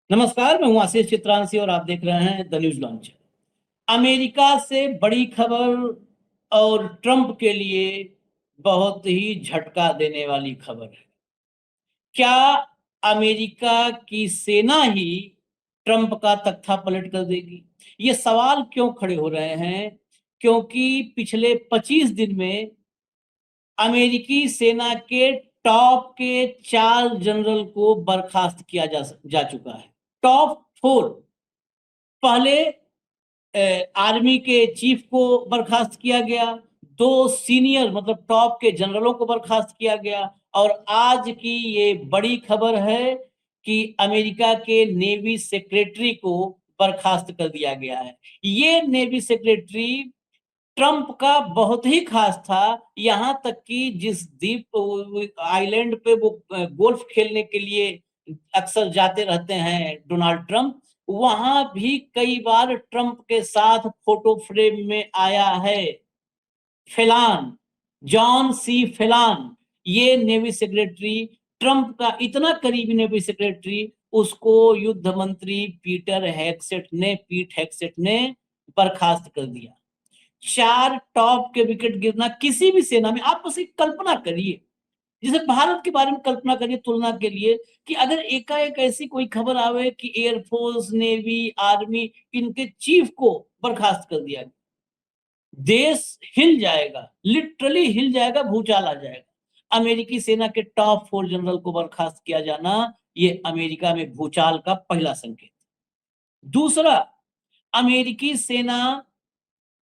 नमस्कार, मैं हूं आशीष चित्रांशी और आप देख रहे हैं द न्यूज लॉन्च। अमेरिका से बड़ी खबर और ट्रंप के लिए बहुत ही झटका देने वाली खबर है। क्या अमेरिका की सेना ही ट्रंप का तख्ता पलट कर देगी? ये सवाल क्यों खड़े हो रहे हैं? क्योंकि पिछले 25 दिन में अमेरिकी सेना के टॉप के 4 जनरल को बर्खास्त किया जा चुका है। टॉप 4 पहले आर्मी के चीफ को बर्खास्त किया गया, 2 सीनियर मतलब टॉप के जनरलों को बर्खास्त किया गया और आज की ये बड़ी खबर है कि अमेरिका के नेवी सेक्रेटरी को बर्खास्त कर दिया गया है। ये नेवी सेक्रेटरी ट्रंप का बहुत ही खास था, यहां तक कि जिस द्वीप आइलैंड पे वो गोल्फ खेलने के लिए अक्सर जाते रहते हैं डोनाल्ड ट्रंप, वहां भी कई बार ट्रंप के साथ फोटो फ्रेम में आया है फेलान, जॉन सी फेलान। ये नेवी सेक्रेटरी ट्रंप का इतना करीबी नेवी सेक्रेटरी, उसको युद्ध मंत्री पीट हेक्सेट ने बर्खास्त कर दिया। 4 टॉप के विकेट गिरना किसी भी सेना में, आप बस एक कल्पना करिए, जैसे भारत के बारे में कल्पना करिए तुलना के लिए, कि अगर एकाएक ऐसी कोई खबर आवे कि एयरफोर्स, नेवी, आर्मी, इनके चीफ को बर्खास्त कर दिया, देश हिल जाएगा, लिटरली हिल जाएगा, भूचाल आ जाएगा। अमेरिकी सेना के टॉप 4 जनरल को बर्खास्त किया जाना, ये अमेरिका में भूचाल का पहला संकेत। दूसरा, अमेरिकी सेना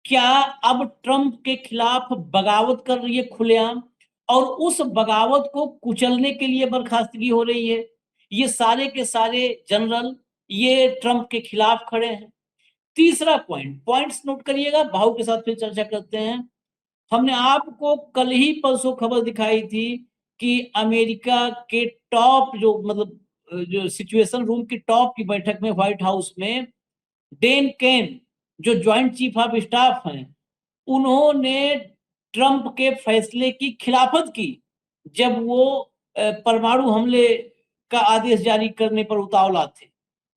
क्या अब ट्रंप के खिलाफ बगावत कर रही है खुलेआम, और उस बगावत को कुचलने के लिए बर्खास्तगी हो रही है। ये सारे के सारे जनरल ये ट्रंप के खिलाफ खड़े हैं। तीसरा पॉइंट्स नोट करिएगा, भाव के साथ फिर चर्चा करते हैं। हमने आपको कल ही परसों खबर दिखाई थी कि अमेरिका के टॉप जो सिचुएशन रूम की टॉप की बैठक में व्हाइट हाउस में डेन केन, जो ज्वाइंट चीफ ऑफ स्टाफ हैं, उन्होंने ट्रंप के फैसले की खिलाफत की जब वो परमाणु हमले का आदेश जारी करने पर उतावला थे।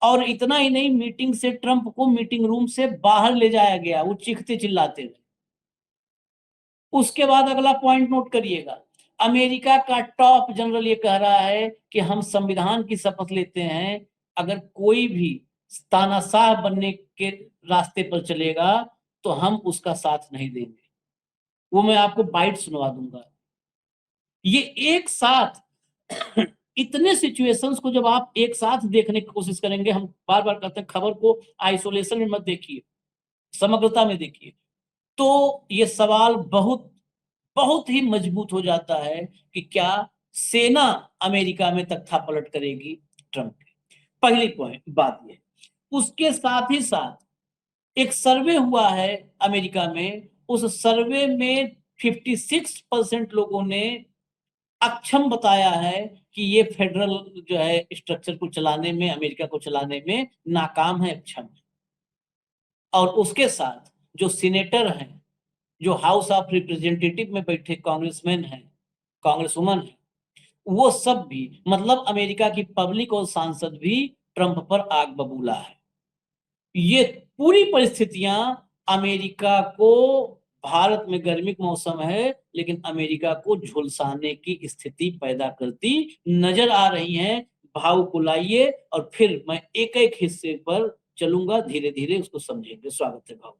और इतना ही नहीं, मीटिंग से ट्रंप को मीटिंग रूम से बाहर ले जाया गया, वो चीखते चिल्लाते थे। उसके बाद अगला पॉइंट नोट करिएगा, अमेरिका का टॉप जनरल ये कह रहा है कि हम संविधान की शपथ लेते हैं, अगर कोई भी तानाशाह बनने के रास्ते पर चलेगा तो हम उसका साथ नहीं देंगे। वो मैं आपको बाइट सुनवा दूंगा। ये एक साथ इतने सिचुएशंस को जब आप एक साथ देखने की कोशिश करेंगे, हम बार बार कहते हैं खबर को आइसोलेशन में मत देखिए, समग्रता में देखिए, तो ये सवाल बहुत बहुत ही मजबूत हो जाता है कि क्या सेना अमेरिका में तख्ता पलट करेगी ट्रंप के। पहली पॉइंट बात ये। उसके साथ ही साथ एक सर्वे हुआ है अमेरिका में, उस सर्वे में 56% लोगों ने अक्षम बताया है कि ये फेडरल जो है स्ट्रक्चर को चलाने में, अमेरिका को चलाने में नाकाम है, अक्षम है। और उसके साथ जो सीनेटर हैं, जो हाउस ऑफ रिप्रेजेंटेटिव में बैठे कांग्रेसमैन हैं, कांग्रेसवुमन हैं, वो सब भी, मतलब अमेरिका की पब्लिक और सांसद भी ट्रंप पर आग बबूला है। ये पूरी परिस्थितियां अमेरिका को, भारत में गर्मी का मौसम है लेकिन अमेरिका को झुलसाने की स्थिति पैदा करती नजर आ रही हैं। भाव को लाइए और फिर मैं एक एक हिस्से पर चलूंगा, धीरे धीरे उसको समझेंगे। स्वागत है भाव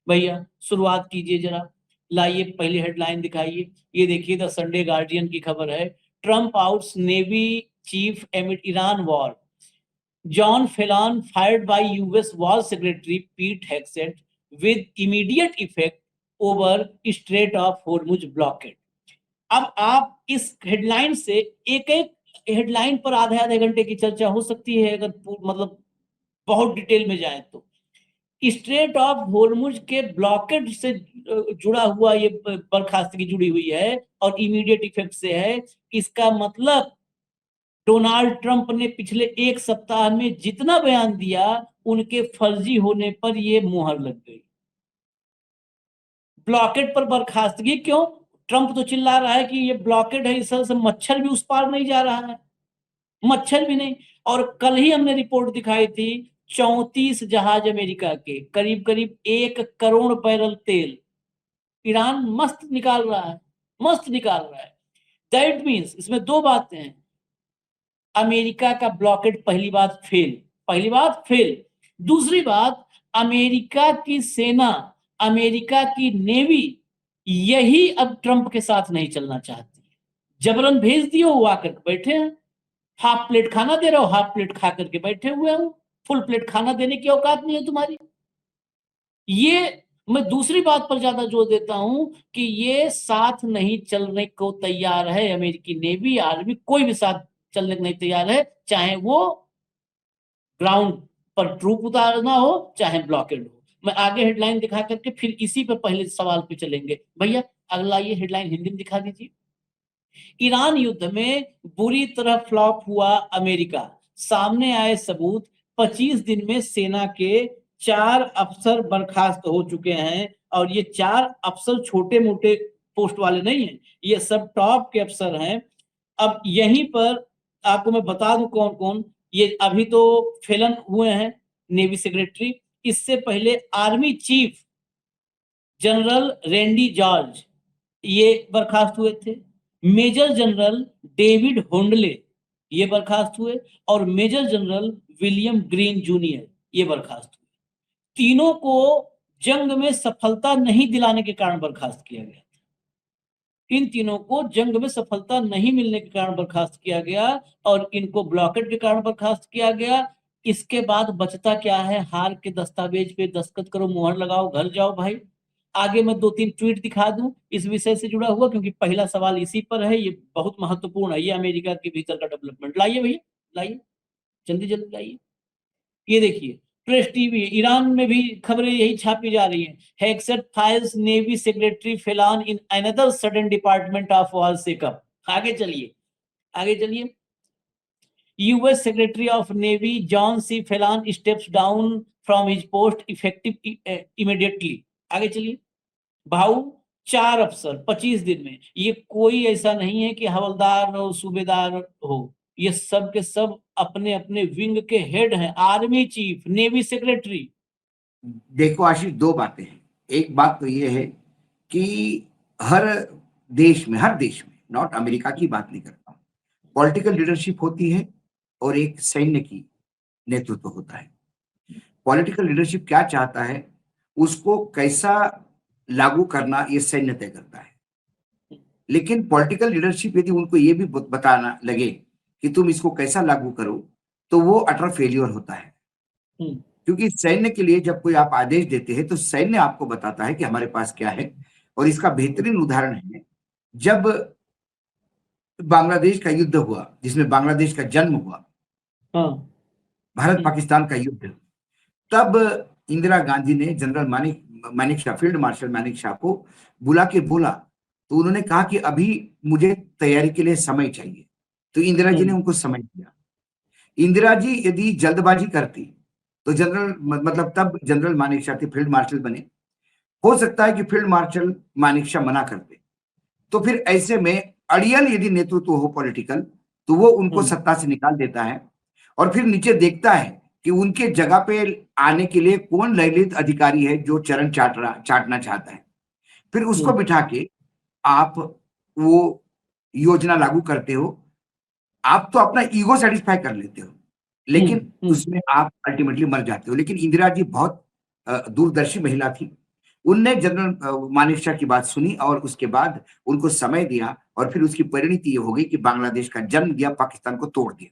भैया, शुरुआत कीजिए जरा, लाइए पहली हेडलाइन दिखाइए। ये देखिए, द संडे गार्डियन की खबर है, Trump ousts navy chief amid Iran war, John Phelan fired by US War Secretary Pete Hegseth with immediate effect over Strait of Hormuz blockade। अब आप इस हेडलाइन से एक एक हेडलाइन पर आधे आधे घंटे की चर्चा हो सकती है, अगर मतलब बहुत डिटेल में जाए तो। स्ट्रेट ऑफ होर्मुज के ब्लॉकेड से जुड़ा हुआ ये बर्खास्तगी जुड़ी हुई है और इमीडिएट इफेक्ट से है। इसका मतलब डोनाल्ड ट्रंप ने पिछले एक सप्ताह में जितना बयान दिया, उनके फर्जी होने पर ये मुहर लग गई। ब्लॉकेड पर बर्खास्तगी क्यों? ट्रंप तो चिल्ला रहा है कि ये ब्लॉकेड है, इस तरह से मच्छर भी उस पार नहीं जा रहा है, मच्छर भी नहीं। और कल ही हमने रिपोर्ट दिखाई थी 34 जहाज अमेरिका के, करीब करीब 1 करोड़ बैरल तेल ईरान मस्त निकाल रहा है, मस्त निकाल रहा है। दैट मीन्स इसमें दो बातें हैं। अमेरिका का ब्लॉकेट पहली बात फेल। दूसरी बात, अमेरिका की सेना, अमेरिका की नेवी यही अब ट्रंप के साथ नहीं चलना चाहती। जबरन भेज दियो, वो आकर बैठे हैं। हाफ प्लेट खाना दे रहे हो, हाफ प्लेट खा करके बैठे हुए हो। फुल प्लेट खाना देने की औकात नहीं है तुम्हारी। ये मैं दूसरी बात पर ज्यादा जोर देता हूं कि ये साथ नहीं चलने को तैयार है। अमेरिकी नेवी, आर्मी, कोई भी साथ चलने को नहीं तैयार है, चाहे वो ग्राउंड पर ट्रूप उतारना हो, चाहे ब्लॉकेड हो। मैं आगे हेडलाइन दिखा करके फिर इसी पर पहले सवाल पे चलेंगे। भैया अगला ये हेडलाइन हिंदी में दिखा दीजिए। ईरान युद्ध में बुरी तरह फ्लॉप हुआ अमेरिका, सामने आए सबूत। 25 दिन में सेना के 4 अफसर बर्खास्त हो चुके हैं, और ये 4 अफसर छोटे मोटे पोस्ट वाले नहीं हैं, ये सब टॉप के अफसर हैं। अब यहीं पर आपको मैं बता दूं कौन कौन। ये अभी तो फेलन हुए हैं नेवी सेक्रेटरी, इससे पहले आर्मी चीफ जनरल रेंडी जॉर्ज ये बर्खास्त हुए थे। मेजर जनरल डेविड होंडले ये बर्खास्त हुए, और major general William Green junior ये बर्खास्त हुए। तीनों को जंग में सफलता नहीं दिलाने के कारण बर्खास्त किया गया। इन तीनों को जंग में सफलता नहीं मिलने के कारण बर्खास्त किया गया, और इनको ब्लॉकेट के कारण बर्खास्त किया गया। इसके बाद बचता क्या है? हार के दस्तावेज पे दस्तखत करो, मुहर लगाओ, घर जाओ भाई। आगे मैं 2-3 ट्वीट दिखा दूं इस विषय से जुड़ा हुआ, क्योंकि पहला सवाल इसी पर है। ये बहुत महत्वपूर्ण है, ये अमेरिका के भीतर का डेवलपमेंट। लाइए भैया, लाइए, जल्दी जल्दी लाइए। ये देखिए, प्रेस टीवी ईरान में भी खबरें यही छापी जा रही हैं। Hegseth fires navy secretary Phelan in another sudden department of war shakeup. आगे चलिए, आगे चलिए। US secretary of navy John C Phelan steps down from his post effective immediately. आगे चलिए। भाऊ 4 अफसर 25 दिन में, ये कोई ऐसा नहीं है कि हवलदार और सूबेदार हो, ये सब के सब अपने अपने विंग के हेड हैं। Army chief, navy secretary. देखो आशीष, दो बातें हैं। एक बात तो ये है कि हर देश में, नॉट अमेरिका की बात नहीं करता हूं, पॉलिटिकल लीडरशिप होती है और एक सैन्य की नेतृत्व होता है। पॉलिटिकल लीडरशिप क्या चाहता है, उसको कैसा लागू करना, ये सैन्य तय करता है। लेकिन पॉलिटिकल लीडरशिप यदि उनको ये भी बताना लगे कि तुम इसको कैसा लागू करो, तो वो अटर फेल्योर होता है। क्योंकि सैन्य के लिए जब कोई आप आदेश देते हैं तो सैन्य आपको बताता है कि हमारे पास क्या है। और इसका बेहतरीन उदाहरण है जब बांग्लादेश का युद्ध हुआ, जिसमें बांग्लादेश का जन्म हुआ, भारत पाकिस्तान का युद्ध, तब इंदिरा गांधी ने general Manik Shah, field marshal Manik Shah को बुला के बोला, तो उन्होंने कहा कि अभी मुझे तैयारी के लिए समय चाहिए। तो इंदिरा जी ने उनको समय दिया। इंदिरा जी यदि जल्दबाजी करती तो तब जनरल मानिक शाह थे, फील्ड मार्शल बने। हो सकता है कि फील्ड मार्शल मानिक शाह मना करते, तो फिर ऐसे में अड़ियल यदि नेतृत्व हो पॉलिटिकल, तो वो उनको सत्ता से निकाल देता है, और फिर नीचे देखता है कि उनके जगह पे आने के लिए कौन ललित अधिकारी है जो चरण चाटना चाहता है। फिर उसको बिठा के आप वो योजना लागू करते हो। आप तो अपना ईगो सेटिस्फाई कर लेते हो, लेकिन उसमें आप अल्टीमेटली मर जाते हो। लेकिन इंदिरा जी बहुत दूरदर्शी महिला थी। उनने जनरल मानिक शाह की बात सुनी और उसके बाद उनको समय दिया, और फिर उसकी परिणति ये हो गई कि बांग्लादेश का जन्म दिया, पाकिस्तान को तोड़ दिया।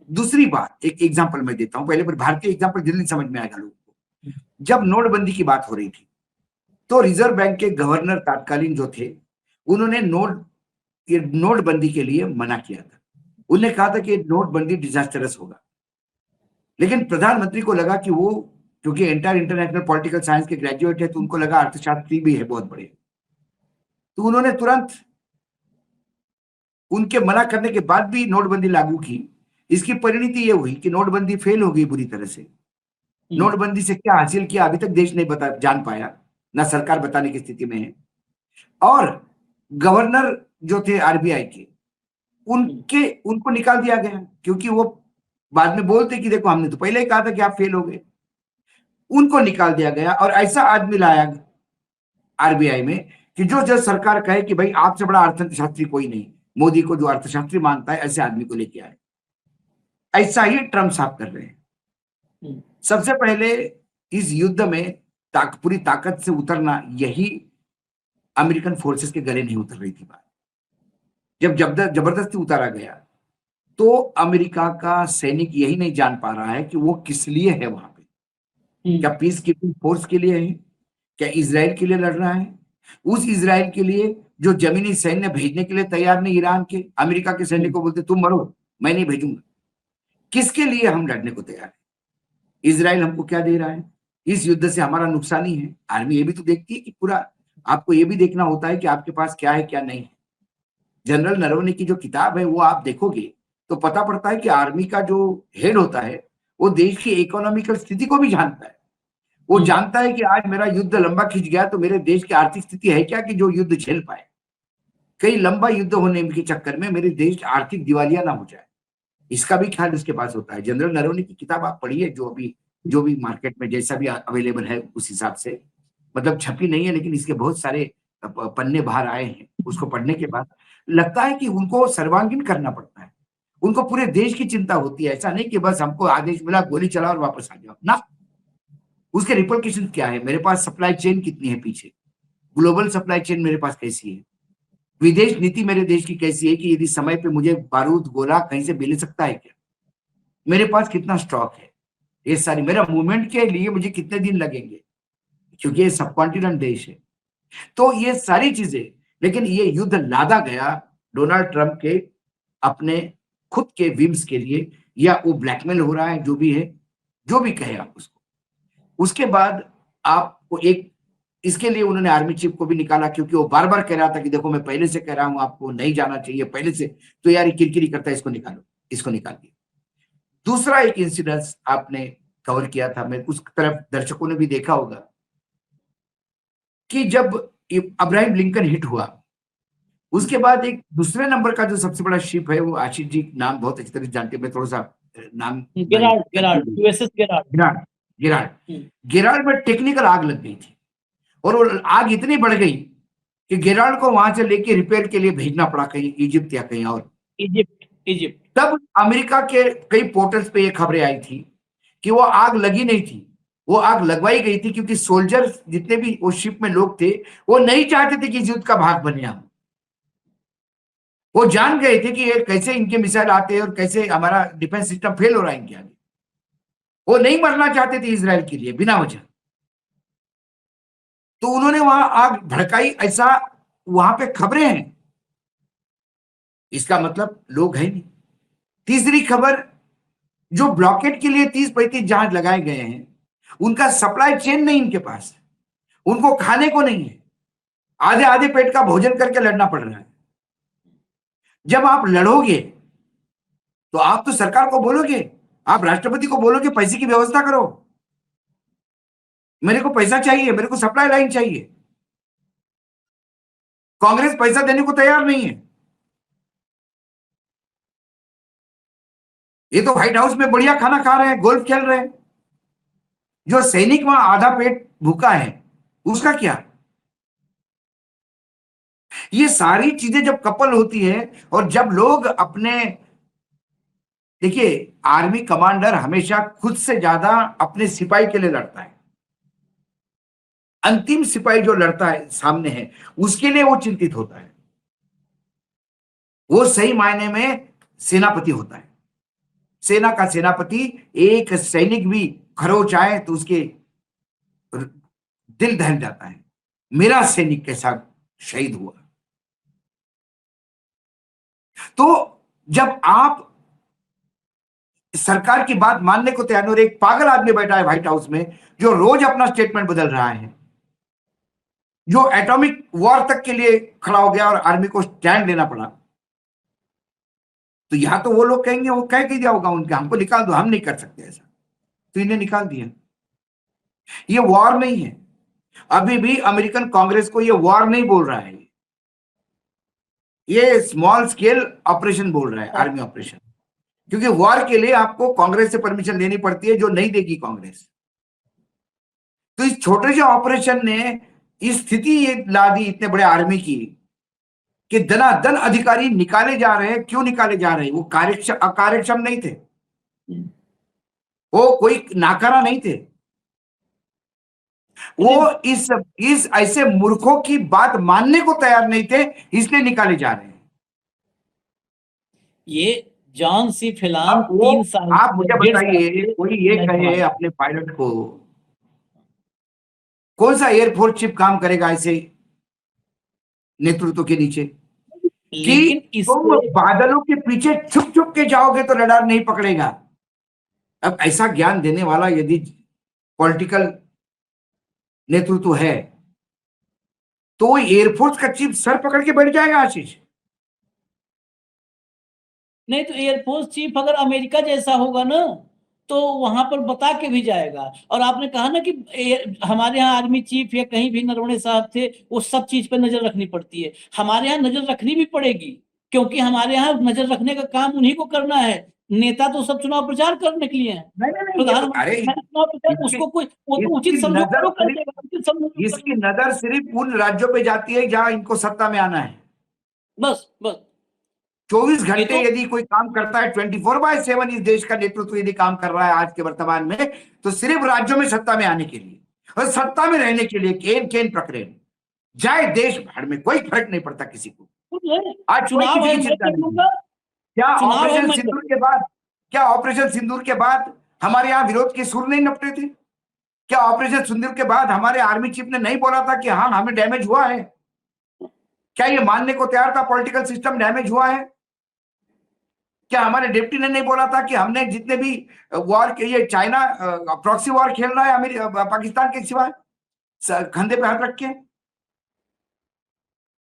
दूसरी बात, एक एग्जांपल मैं देता हूं, पहले पर भारतीय एग्जांपल जल्दी समझ में आएगा लोगों को। जब नोटबंदी की बात हो रही थी, तो रिजर्व बैंक के गवर्नर तत्कालीन जो थे, उन्होंने नोटबंदी के लिए मना किया था। उन्होंने कहा था कि नोटबंदी डिजास्टरस होगा। लेकिन प्रधानमंत्री को लगा कि वो, क्योंकि इंटरनेशनल पॉलिटिकल साइंस के ग्रेजुएट है, तो उनको लगा अर्थशास्त्री भी है बहुत बड़े, तो उन्होंने तुरंत उनके मना करने के बाद भी नोटबंदी लागू की। इसकी परिणति ये हुई कि नोटबंदी फेल हो गई बुरी तरह से। नोटबंदी से क्या हासिल किया अभी तक देश नहीं जान पाया, ना सरकार बताने की स्थिति में है। और गवर्नर जो थे आरबीआई के, उनको निकाल दिया गया, क्योंकि वो बाद में बोलते कि देखो हमने तो पहले ही कहा था कि आप फेल हो गए। उनको निकाल दिया गया और ऐसा आदमी लाया आरबीआई में कि जो सरकार कहे कि भाई आपसे बड़ा अर्थशास्त्री कोई नहीं, मोदी को जो अर्थशास्त्री मानता है ऐसे आदमी को लेके आए। ऐसा ही ट्रम्प साहब कर रहे हैं। सबसे पहले इस युद्ध में पूरी ताकत से उतरना, यही अमेरिकन फोर्सेस के गले नहीं उतर रही थी बात। जब जबरदस्ती उतारा गया तो अमेरिका का सैनिक यही नहीं जान पा रहा है कि वो किस लिए है वहां पे। क्या पीस कीपिंग फोर्स के लिए है? क्या इजराइल के लिए लड़ रहा है? उस इजराइल के लिए जो जमीनी सैन्य भेजने के लिए तैयार नहीं ईरान के, अमेरिका के सैन्य को बोलते तुम मरो, मैं नहीं भेजूंगा। किसके लिए हम लड़ने को तैयार है? इजराइल हमको क्या दे रहा है? इस युद्ध से हमारा नुकसान ही है। आर्मी ये भी तो देखती है कि पूरा, आपको ये भी देखना होता है कि आपके पास क्या है क्या नहीं है। जनरल नरवणे की जो किताब है वो आप देखोगे तो पता पड़ता है कि आर्मी का जो हेड होता है वो देश की इकोनॉमिकल स्थिति को भी जानता है। वो जानता है कि आज मेरा युद्ध लंबा खिंच गया तो मेरे देश की आर्थिक स्थिति है क्या कि जो युद्ध झेल पाए। कई लंबा युद्ध होने के चक्कर में मेरे देश आर्थिक दिवालिया ना हो जाए, इसका भी ख्याल उसके पास होता है। जनरल नरवणे की किताब आप पढ़िए, जो भी मार्केट में जैसा भी अवेलेबल है उस हिसाब से, मतलब छपी नहीं है लेकिन इसके बहुत सारे पन्ने बाहर आए हैं। उसको पढ़ने के बाद लगता है कि उनको सर्वांगीण करना पड़ता है, उनको पूरे देश की चिंता होती है। ऐसा नहीं कि बस हमको आदेश मिला गोली चलाओ और वापस आ जाओ ना। उसके रिपरकशन क्या है, मेरे पास सप्लाई चेन कितनी है पीछे, ग्लोबल सप्लाई चेन मेरे पास कैसी है, विदेश नीति मेरे देश की कैसी है कि यदि समय पे मुझे बारूद गोला कहीं से मिल सकता है क्या, मेरे पास कितना स्टॉक है, ये सारी, मेरा मूवमेंट के लिए मुझे कितने दिन लगेंगे क्योंकि ये सब कॉन्टिनेंट देश है। तो ये सारी चीजें, लेकिन ये युद्ध लादा गया डोनाल्ड ट्रंप के अपने खुद के विम्स के लिए, या वो ब्लैकमेल हो रहा है, जो भी है, जो भी कहे आप उसको। उसके बाद आपको एक, इसके लिए उन्होंने आर्मी चीफ को भी निकाला क्योंकि वो बार बार कह रहा था कि देखो मैं पहले से कह रहा हूं आपको नहीं जाना चाहिए पहले से, तो यार ये किरकिरी करता है, इसको निकालो, इसको निकाल दिया। दूसरा एक इंसिडेंस आपने कवर किया था, मैं उस तरफ दर्शकों ने भी देखा होगा कि जब अब्राहम लिंकन हिट हुआ उसके बाद एक दूसरे नंबर का जो सबसे बड़ा शिप है, वो आशीष जी नाम बहुत अच्छी तरह जानते हैं, मैं थोड़ा सा नाम, गेराल्ड में टेक्निकल आग लग गई थी और वो आग इतनी बढ़ गई कि गेराल्ड को वहां से लेके रिपेयर के लिए भेजना पड़ा कहीं इजिप्ट या कहीं और। इजिप्ट तब अमेरिका के कई पोर्टल्स पे ये खबरें आई थी कि वो आग लगी नहीं थी, वो आग लगवाई गई थी क्योंकि सोल्जर्स जितने भी उस शिप में लोग थे वो नहीं चाहते थे कि इस युद्ध का भाग बने हम। वो जान गए थे कि ये कैसे इनके मिसाइल आते हैं और कैसे हमारा डिफेंस सिस्टम फेल हो रहा है इनके आगे। वो नहीं मरना चाहते थे इजराइल के लिए बिना वजह, तो उन्होंने वहां आग भड़काई, ऐसा वहां पे खबरें हैं। इसका मतलब लोग हैं नहीं। तीसरी खबर, जो ब्लॉकेट के लिए 30-35 जहाज लगाए गए हैं उनका सप्लाई चेन नहीं इनके पास, उनको खाने को नहीं है, आधे आधे पेट का भोजन करके लड़ना पड़ रहा है। जब आप लड़ोगे तो आप तो सरकार को बोलोगे, आप राष्ट्रपति को बोलोगे पैसे की व्यवस्था करो, मेरे को पैसा चाहिए, मेरे को सप्लाई लाइन चाहिए। कांग्रेस पैसा देने को तैयार नहीं है। ये तो व्हाइट हाउस में बढ़िया खाना खा रहे हैं, गोल्फ खेल रहे हैं। जो सैनिक वहां आधा पेट भूखा है उसका क्या? ये सारी चीजें जब कपल होती है और जब लोग अपने, देखिए आर्मी कमांडर हमेशा खुद से ज्यादा अपने सिपाही के लिए लड़ता है। अंतिम सिपाही जो लड़ता है सामने है उसके लिए वो चिंतित होता है, वो सही मायने में सेनापति होता है। सेना का सेनापति, एक सैनिक भी खरोच आए तो उसके दिल दहल जाता है, मेरा सैनिक कैसा शहीद हुआ। तो जब आप सरकार की बात मानने को तैयार, और एक पागल आदमी बैठा है व्हाइट हाउस में जो रोज अपना स्टेटमेंट बदल रहा है, जो एटॉमिक वॉर तक के लिए खड़ा हो गया और आर्मी को स्टैंड लेना पड़ा, तो यहां तो वो लोग कहेंगे, वो कह के दिया होगा उनके, हमको निकाल दो, हम नहीं कर सकते ऐसा, तो इन्हें निकाल दिया। ये वॉर नहीं है, अभी भी अमेरिकन कांग्रेस को ये वॉर नहीं बोल रहा है, ये स्मॉल स्केल ऑपरेशन बोल रहा है, आर्मी ऑपरेशन। क्योंकि वॉर के लिए आपको कांग्रेस से परमिशन लेनी पड़ती है, जो नहीं देगी कांग्रेस। तो इस छोटे से ऑपरेशन ने इस स्थिति ये ला दी इतने बड़े आर्मी की कि दनादन अधिकारी निकाले जा रहे हैं। क्यों निकाले जा रहे हैं? वो अकार्यक्षम नहीं थे, वो कोई नाकारा नहीं थे, वो इस ऐसे मूर्खों की बात मानने को तैयार नहीं थे, इसलिए निकाले जा रहे हैं। ये जॉन सी फिलान अब वो 3 साल आप मुझे डेढ़ साल बताइए, से कोई ये कहे अपने पायलट को, कौन सा एयरफोर्स चीफ काम करेगा ऐसे नेतृत्व के नीचे कि लेकिन तुम इससे बादलों के पीछे छुप छुप के जाओगे तो रडार नहीं पकड़ेगा। अब ऐसा ज्ञान देने वाला यदि पॉलिटिकल नेतृत्व है तो एयरफोर्स का चीफ सर पकड़ के बैठ जाएगा आशीष। नहीं तो एयरफोर्स चीफ अगर अमेरिका जैसा होगा ना तो वहां पर बता के भी जाएगा। और आपने कहा ना कि हमारे यहाँ आर्मी चीफ या कहीं भी नरवणे साहब थे, वो सब चीज पे नजर रखनी पड़ती है। हमारे यहाँ नजर रखनी भी पड़ेगी, क्योंकि हमारे यहाँ नजर रखने का काम उन्हीं को करना है। नेता तो सब चुनाव प्रचार करने के लिए हैं। नहीं, प्रधानमंत्री चुनाव प्रचार, उसको कोई वो तो उचित समझोगे तो कर देगा, उचित समझोगे तो इसकी नजर सिर्फ उन राज्यों पे जाती है जहां इनको सत्ता में आना है। बस बस 24 घंटे तो यदि कोई काम करता है, 24/7 इस देश का नेतृत्व यदि काम कर रहा है आज के वर्तमान में, तो सिर्फ राज्यों में सत्ता में आने के लिए और सत्ता में रहने के लिए केन केन प्रकरण जाए देश भर में, कोई फर्क नहीं पड़ता किसी को। आज कोई चुनाव किसी है, की मैं चिंता कर नहीं। लूंगा। क्या चुनाव है, ऑपरेशन मैं सिंदूर के बाद, क्या ऑपरेशन सिंदूर के बाद हमारे यहाँ विरोध के सुर नहीं नपटे थे? क्या ऑपरेशन सिंदूर के बाद हमारे आर्मी चीफ ने नहीं बोला था कि हाँ हमें डैमेज हुआ है? क्या ये मानने को तैयार था पॉलिटिकल सिस्टम डैमेज हुआ है? क्या हमारे डिप्टी ने नहीं बोला था कि हमने जितने भी वॉर के, ये चाइना प्रॉक्सी वॉर खेल रहा है अमेरिका पाकिस्तान के सिवाय, कंधे पे हाथ रख के?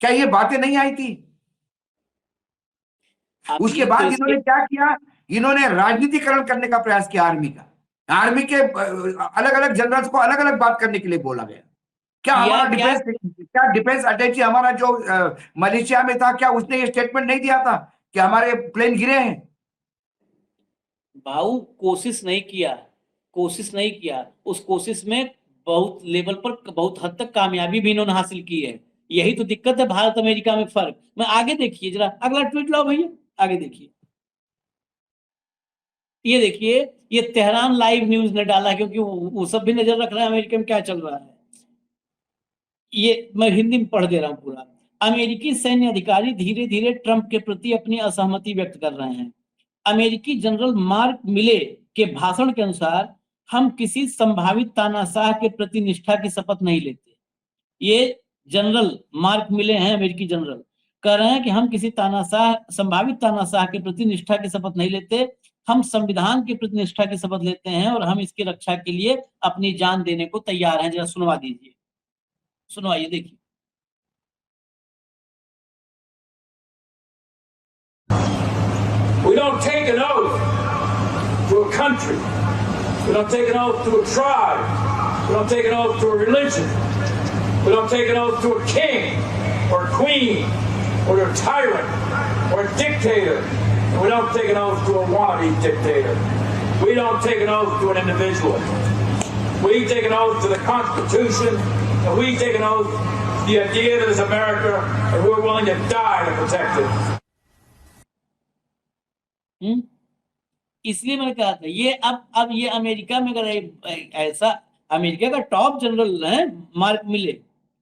क्या ये बातें नहीं आई थी? उसके बाद इन्होंने क्या किया? इन्होंने राजनीतिकरण करने का प्रयास किया आर्मी का। आर्मी के अलग अलग जनरल्स को अलग अलग बात करने के लिए बोला गया। क्या हमारा डिफेंस अटैची हमारा जो मलेशिया में था, क्या उसने ये स्टेटमेंट नहीं दिया था कि हमारे प्लेन गिरे हैं? भाऊ कोशिश नहीं किया। उस कोशिश में बहुत लेवल पर बहुत हद तक कामयाबी भी इन्होंने हासिल की है। यही तो दिक्कत है भारत अमेरिका में फर्क। मैं आगे देखिए जरा, अगला ट्वीट लाओ भैया, आगे देखिए। ये देखिए, ये तेहरान लाइव न्यूज ने डाला, क्योंकि वो सब भी नजर रख रहे हैं अमेरिका में क्या चल रहा है। ये मैं हिंदी में पढ़ दे रहा हूं पूरा। अमेरिकी सैन्य अधिकारी धीरे धीरे ट्रंप के प्रति अपनी असहमति व्यक्त कर रहे हैं। अमेरिकी जनरल मार्क मिले के भाषण के अनुसार, हम किसी संभावित तानाशाह के प्रति निष्ठा की शपथ नहीं लेते। ये जनरल मार्क मिले हैं, अमेरिकी जनरल, कह रहे हैं कि हम किसी संभावित तानाशाह के प्रति निष्ठा की शपथ नहीं लेते। हम संविधान के प्रति निष्ठा की शपथ लेते हैं और हम इसकी रक्षा के लिए अपनी जान देने को तैयार हैं। जरा सुनवा दीजिए, सुनवाइए, देखिए। We don't take an oath to a country. We don't take an oath to a tribe. We don't take an oath to a religion. We don't take an oath to a king or a queen or to a tyrant or a dictator. And we don't take an oath to a wannabe dictator. We don't take an oath to an individual. We take an oath to the Constitution, and we take an oath to the idea that is America, and we're willing to die to protect it. इसलिए मैंने कहा था ये अब ये America में अगर ऐसा, अमेरिका का टॉप जनरल है मार्क मिले,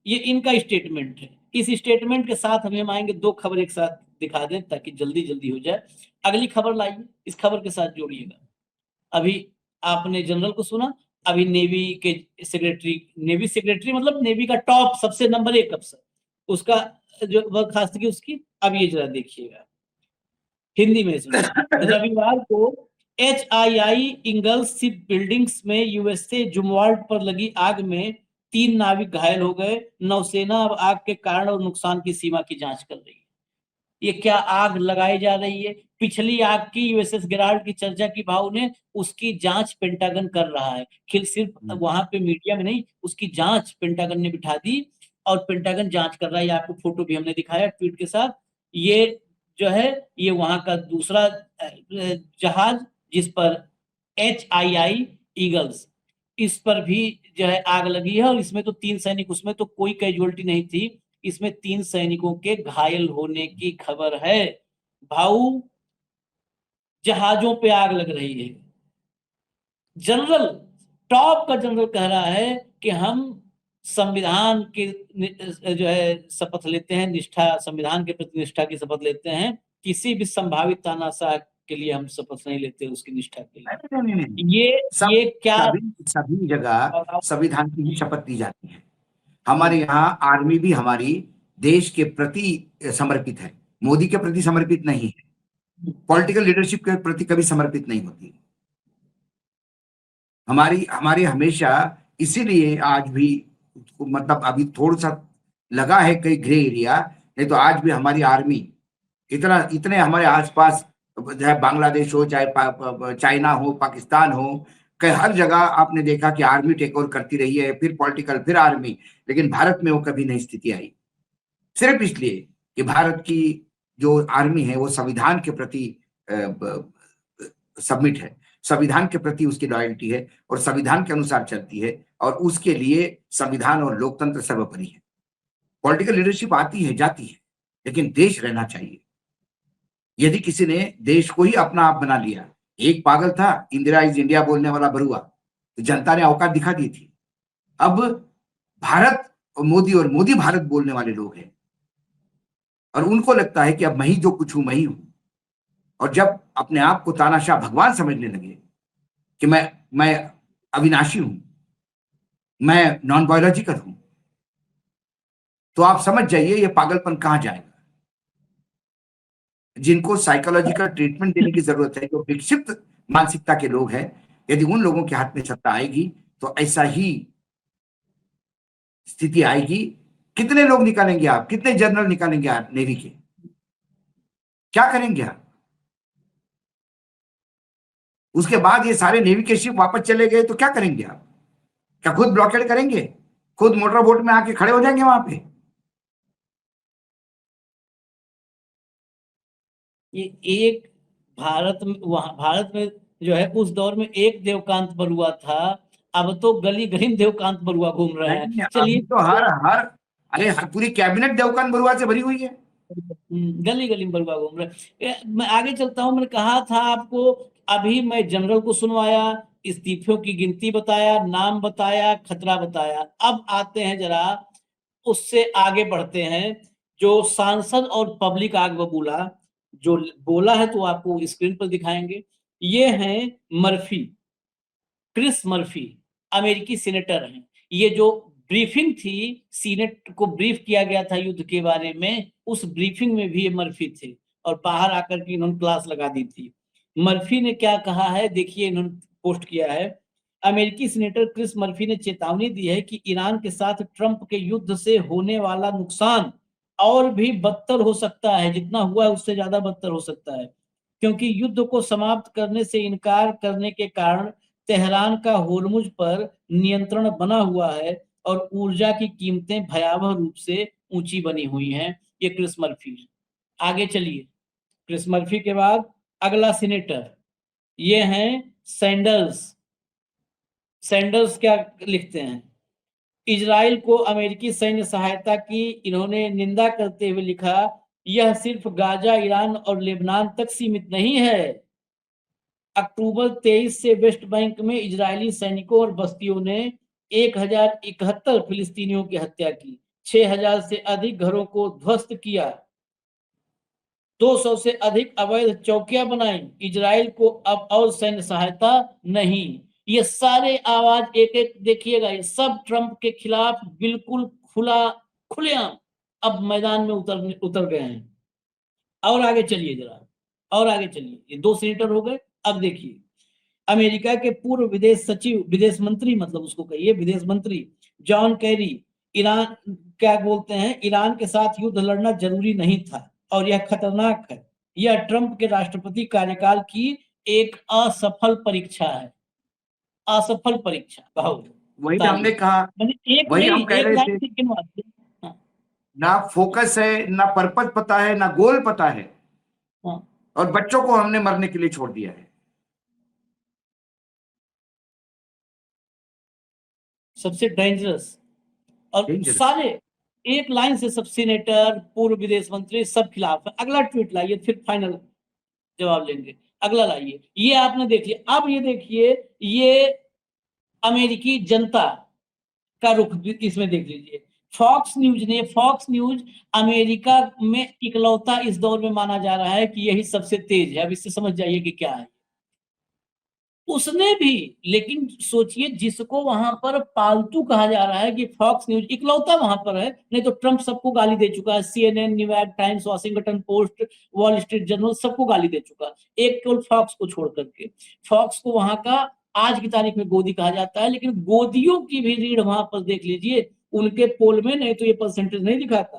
ये इनका स्टेटमेंट है। इस स्टेटमेंट के साथ हम आएंगे, दो खबर एक साथ दिखा दें ताकि जल्दी जल्दी हो जाए। अगली खबर लाइए, इस खबर के साथ जोड़िएगा। अभी आपने जनरल को सुना, अभी नेवी के नेवी सेक्रेटरी मतलब नेवी का टॉप सबसे नंबर 1 अफसर, उसका जो बर्खास्तगी उसकी, अब ये जरा देखिएगा हिंदी में सुनिए। रविवार को HII इंगल्स शिप बिल्डिंग्स में यूएसए जुमवाल्ट पर लगी आग में 3 नाविक घायल हो गए। नौसेना अब आग के कारण और नुकसान की सीमा की जांच कर रही है। ये क्या आग लगाई जा रही है? पिछली आग की USS गेराल्ड की चर्चा की भाव ने, उसकी जांच पेंटागन कर रहा है। सिर्फ वहां पे मीडिया में नहीं, उसकी जांच पेंटागन ने बिठा दी और पेंटागन जांच कर रहा है। आपको फोटो भी हमने दिखाया ट्वीट के साथ। ये जो है ये वहां का दूसरा जहाज जिस पर HII ईगल्स, इस पर भी जो है आग लगी है, और इसमें तो 3 सैनिक, उसमें तो कोई कैजुअलिटी नहीं थी, इसमें 3 सैनिकों के घायल होने की खबर है। भाऊ, जहाजों पे आग लग रही है। जनरल, टॉप का जनरल कह रहा है कि हम संविधान के जो है शपथ लेते हैं, निष्ठा, संविधान के प्रति निष्ठा की शपथ लेते हैं, किसी भी संभावित तानाशाह के लिए हम शपथ नहीं लेते उसकी निष्ठा के लिए। नहीं। ये क्या सभी जगह संविधान की शपथ दी जाती है। हमारे यहाँ आर्मी भी हमारी देश के प्रति समर्पित है, मोदी के प्रति समर्पित नहीं है, पॉलिटिकल लीडरशिप के प्रति कभी समर्पित नहीं होती। हमारी हमेशा, इसीलिए आज भी मतलब अभी थोड़ा सा लगा है कई ग्रे एरिया, नहीं तो आज भी हमारी आर्मी इतने हमारे आसपास, चाहे बांग्लादेश हो, चाहे चाइना हो, पाकिस्तान हो, कई हर जगह आपने देखा कि आर्मी टेक ओवर करती रही है, फिर पॉलिटिकल, फिर आर्मी। लेकिन भारत में वो कभी नहीं स्थिति आई, सिर्फ इसलिए कि भारत की जो आर्मी है वो संविधान के प्रति सबमिट है, संविधान के प्रति उसकी लॉयल्टी है और संविधान के अनुसार चलती है, और उसके लिए संविधान और लोकतंत्र सर्वोपरि है। पॉलिटिकल लीडरशिप आती है जाती है, लेकिन देश रहना चाहिए। यदि किसी ने देश को ही अपना आप बना लिया, एक पागल था इंदिरा इज इंडिया बोलने वाला बरुआ, तो जनता ने औकात दिखा दी थी। अब भारत और मोदी भारत बोलने वाले लोग हैं, और उनको लगता है कि अब मैं ही जो कुछ हूं मैं ही हूं। और जब अपने आप को तानाशाह भगवान समझने लगे कि मैं अविनाशी हूं, मैं नॉन बायोलॉजिकल हूं, तो आप समझ जाइए ये पागलपन कहां जाएगा। जिनको साइकोलॉजिकल ट्रीटमेंट देने की जरूरत है, जो विकसित मानसिकता के लोग हैं, यदि उन लोगों के हाथ में सत्ता आएगी तो ऐसा ही स्थिति आएगी। कितने लोग निकालेंगे आप, कितने जनरल निकालेंगे आप नेवी के, क्या करेंगे आप? उसके बाद ये सारे नेवी के शिप वापस चले गए तो क्या करेंगे आप? क्या खुद ब्लॉकेड करेंगे, खुद मोटर बोट में आके खड़े हो जाएंगे वहां पे? ये एक भारत में जो है उस दौर में एक देवकांत बरुआ था, अब तो गली गली देवकांत बरुआ घूम रहे हैं। चलिए, तो हर पूरी कैबिनेट देवकांत बरुआ से भरी हुई है, गली गली बरुआ घूम रहे। मैं आगे चलता हूं। मैंने कहा था आपको, अभी मैं जनरल को सुनवाया, इस्तीफों की गिनती बताया, नाम बताया, खतरा बताया। अब आते हैं जरा, उससे आगे बढ़ते हैं। जो सांसद और पब्लिक आग बबूला जो बोला है तो आपको स्क्रीन पर दिखाएंगे। ये हैं मर्फी, क्रिस मर्फी, अमेरिकी सीनेटर हैं। ये जो ब्रीफिंग थी, सीनेट को ब्रीफ किया गया था युद्ध के बारे में, उस ब्रीफिंग में भी ये मर्फी थे, और बाहर आकर के इन्होंने क्लास लगा दी थी। मर्फी ने क्या कहा है देखिए, इन्होंने पोस्ट किया है। अमेरिकी सीनेटर क्रिस मर्फी ने चेतावनी दी है कि ईरान के साथ ट्रंप के युद्ध से होने वाला नुकसान और भी बदतर हो सकता है, जितना हुआ है उससे ज्यादा बदतर हो सकता है, क्योंकि युद्ध को समाप्त करने से इनकार करने के कारण तेहरान का होर्मुज पर नियंत्रण बना हुआ है और ऊर्जा की कीमतें भयावह रूप से ऊंची बनी हुई हैं। ये क्रिस मर्फी। आगे चलिए, क्रिस मर्फी के बाद अगला सीनेटर ये हैं सैंडर्स। सैंडर्स क्या लिखते हैं? इजराइल को अमेरिकी सैन्य सहायता की इन्होंने निंदा करते हुए लिखा, यह सिर्फ गाजा, ईरान और लेबनान तक सीमित नहीं है। अक्टूबर 23 से वेस्ट बैंक में इजरायली सैनिकों और बस्तियों ने 1071 फिलिस्तीनियों की हत्या की, 6000 से अधिक घरों को ध्वस्त किया, 200 से अधिक अवैध चौकियां बनाई। इजराइल को अब और सैन्य सहायता नहीं। ये सारे आवाज एक एक देखिएगा, ये सब ट्रंप के खिलाफ बिल्कुल खुलेआम अब मैदान में उतर गए हैं। और आगे चलिए जरा, और आगे चलिए। ये 2 सीनेटर हो गए। अब देखिए, अमेरिका के पूर्व विदेश सचिव, विदेश मंत्री मतलब उसको कहिए, विदेश मंत्री जॉन कैरी, ईरान क्या बोलते हैं, ईरान के साथ युद्ध लड़ना जरूरी नहीं था और यह खतरनाक है। यह ट्रंप के राष्ट्रपति कार्यकाल की एक असफल परीक्षा है। असफल परीक्षा। वही हमने कहा, वही हम कह रहे थे, ना फोकस है, ना पर्पस पता है, ना गोल पता है। और बच्चों को हमने मरने के लिए छोड़ दिया है। सबसे डेंजरस। और Dangerous. सारे एक लाइन से सब सीनेटर, पूर्व विदेश मंत्री सब खिलाफ है। अगला ट्वीट लाइए, फिर फाइनल जवाब लेंगे। अगला लाइए, ये आपने देख लिया। अब ये देखिए, ये अमेरिकी जनता का रुख इसमें देख लीजिए। फॉक्स न्यूज अमेरिका में इकलौता इस दौर में माना जा रहा है कि यही सबसे तेज है। अब इससे समझ जाइए कि क्या है। उसने भी, लेकिन सोचिए, जिसको वहां पर पालतू कहा जा रहा है कि फॉक्स न्यूज इकलौता वहां पर है, नहीं तो ट्रंप सबको गाली दे चुका है। CNN, New York times, Washington post, wall street journal सबको गाली दे चुका है, एक केवल फॉक्स को छोड़ करके। फॉक्स को वहां का आज की तारीख में गोदी कहा जाता है, लेकिन गोदियों की भी रीढ़ वहां पर देख लीजिए उनके पोल में, नहीं तो ये परसेंटेज नहीं दिखाता।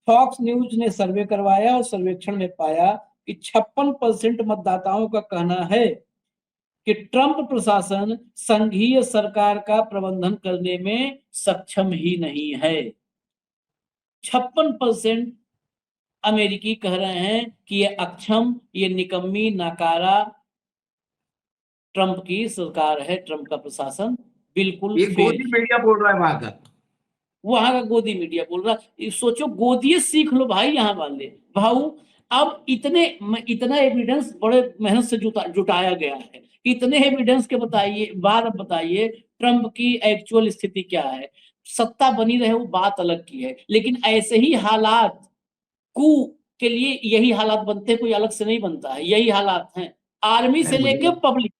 फॉक्स न्यूज ने सर्वे करवाया और सर्वेक्षण में पाया कि 56% मतदाताओं का कहना है कि ट्रंप प्रशासन संघीय सरकार का प्रबंधन करने में सक्षम ही नहीं है। 56% अमेरिकी कह रहे हैं कि ये अक्षम, ये निकम्मी, नाकारा ट्रंप की सरकार है, ट्रंप का प्रशासन बिल्कुल ये फेल गोदी मीडिया बोल रहा है वहां का गोदी मीडिया बोल रहा है। सोचो, गोदिये सीख लो भाई यहाँ वाले भाऊ। अब इतना एविडेंस बड़े मेहनत से जुटाया गया है। इतने एविडेंस के बाद बताइए ट्रंप की एक्चुअल स्थिति क्या है। सत्ता बनी रहे वो बात अलग की है, लेकिन ऐसे ही हालात के लिए यही हालात बनते, कोई अलग से नहीं बनता है। यही हालात हैं आर्मी से लेके पब्लिक।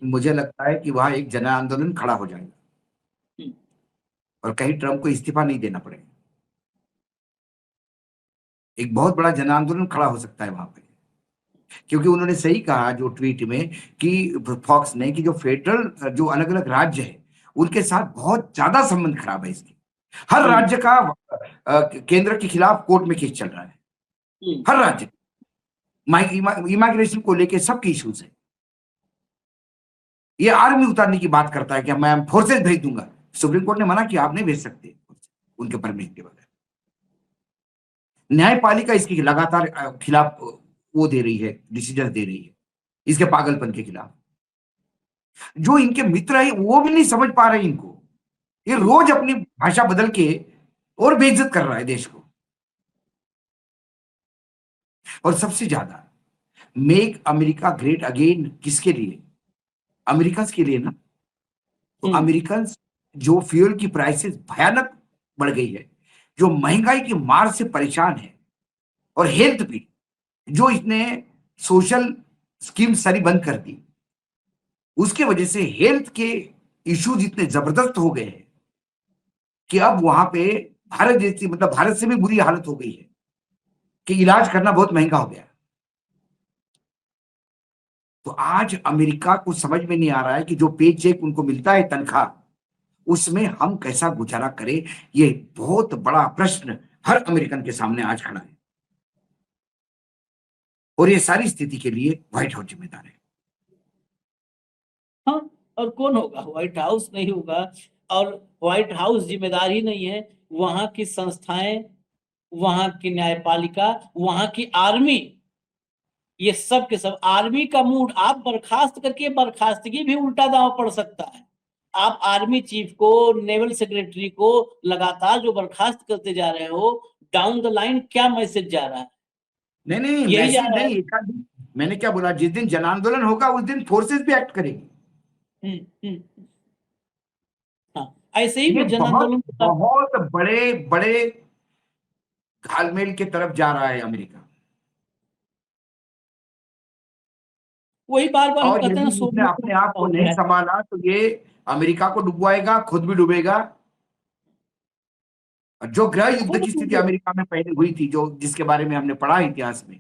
मुझे लगता है कि वहां एक जन आंदोलन खड़ा हो जाएगा और कहीं ट्रंप को इस्तीफा नहीं देना पड़ेगा। एक बहुत बड़ा जन आंदोलन खड़ा हो सकता है वहां पे, क्योंकि उन्होंने सही कहा जो ट्वीट में कि फॉक्स ने कि जो फेडरल जो अलग अलग राज्य है उनके साथ बहुत ज्यादा संबंध खराब है इसके। हर राज्य का केंद्र के खिलाफ कोर्ट में केस चल रहा है। हर राज्य इमिग्रेशन को लेके सबके इश्यूज है। ये आर्मी उतारने की बात करता है कि मैं फोर्सेस भेज दूंगा। सुप्रीम कोर्ट ने मना किया, आप नहीं भेज सकते उनके परमिशन के बगैर। न्यायपालिका इसके लगातार खिलाफ वो दे रही है, डिसीजन दे रही है इसके पागलपन के खिलाफ। जो इनके मित्र है वो भी नहीं समझ पा रहे इनको। ये रोज अपनी भाषा बदल के और बेइज्जत कर रहा है देश को। और सबसे ज्यादा मेक अमेरिका ग्रेट अगेन किसके लिए? अमेरिकन के लिए ना। तो अमेरिकन जो फ्यूल की प्राइसेस भयानक बढ़ गई है, जो महंगाई की मार से परेशान है, और हेल्थ भी जो इसने सोशल स्कीम सारी बंद कर दी, उसके वजह से हेल्थ के इश्यूज इतने जबरदस्त हो गए हैं कि अब वहां पे भारत जैसी, मतलब भारत से भी बुरी हालत हो गई है कि इलाज करना बहुत महंगा हो गया। तो आज अमेरिका को समझ में नहीं आ रहा है कि जो पे चेक उनको मिलता है तनख्वाह, उसमें हम कैसा गुजारा करें। ये बहुत बड़ा प्रश्न हर अमेरिकन के सामने आज खड़ा है, और ये सारी स्थिति के लिए व्हाइट हाउस जिम्मेदार है। हाँ, और कौन होगा? व्हाइट हाउस नहीं होगा। और व्हाइट हाउस जिम्मेदार ही नहीं है, वहां की संस्थाएं, वहां की न्यायपालिका, वहां की आर्मी, ये सब के सब। आर्मी का मूड आप बर्खास्त करके, बर्खास्तगी भी उल्टा दांव पड़ सकता है। आप आर्मी चीफ को, नेवल सेक्रेटरी को लगातार जो बर्खास्त करते जा रहे हो, डाउन द लाइन क्या मैसेज जा रहा है? नहीं मैसेज नहीं। मैंने क्या बोला, जिस दिन जन आंदोलन होगा उस दिन फोर्सेस भी एक्ट करेगी। हाँ, ऐसे ही भी जन आंदोलन बहुत बड़े बड़े घालमेल की तरफ जा रहा है अमेरिका। वही बार बार हम कहते हैं, उसने अपने आप को नहीं संभाला तो ये अमेरिका को डुबवाएगा, खुद भी डूबेगा। जो गृह युद्ध की स्थिति अमेरिका में पहले हुई थी, जो जिसके बारे में हमने पढ़ा इतिहास में,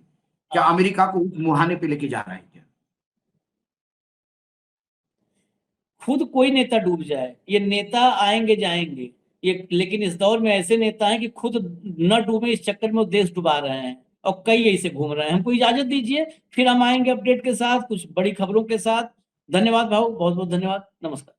क्या अमेरिका को उस मुहाने पे लेके जा रहा है क्या? खुद कोई नेता डूब जाए, ये नेता आएंगे जाएंगे ये, लेकिन इस दौर में ऐसे नेता हैं कि खुद न डूबे इस चक्कर में वो देश डुबा रहे हैं, और कई ऐसे घूम रहे हैं। हमको इजाजत दीजिए, फिर हम आएंगे अपडेट के साथ, कुछ बड़ी खबरों के साथ। धन्यवाद भाऊ, बहुत बहुत धन्यवाद, नमस्कार।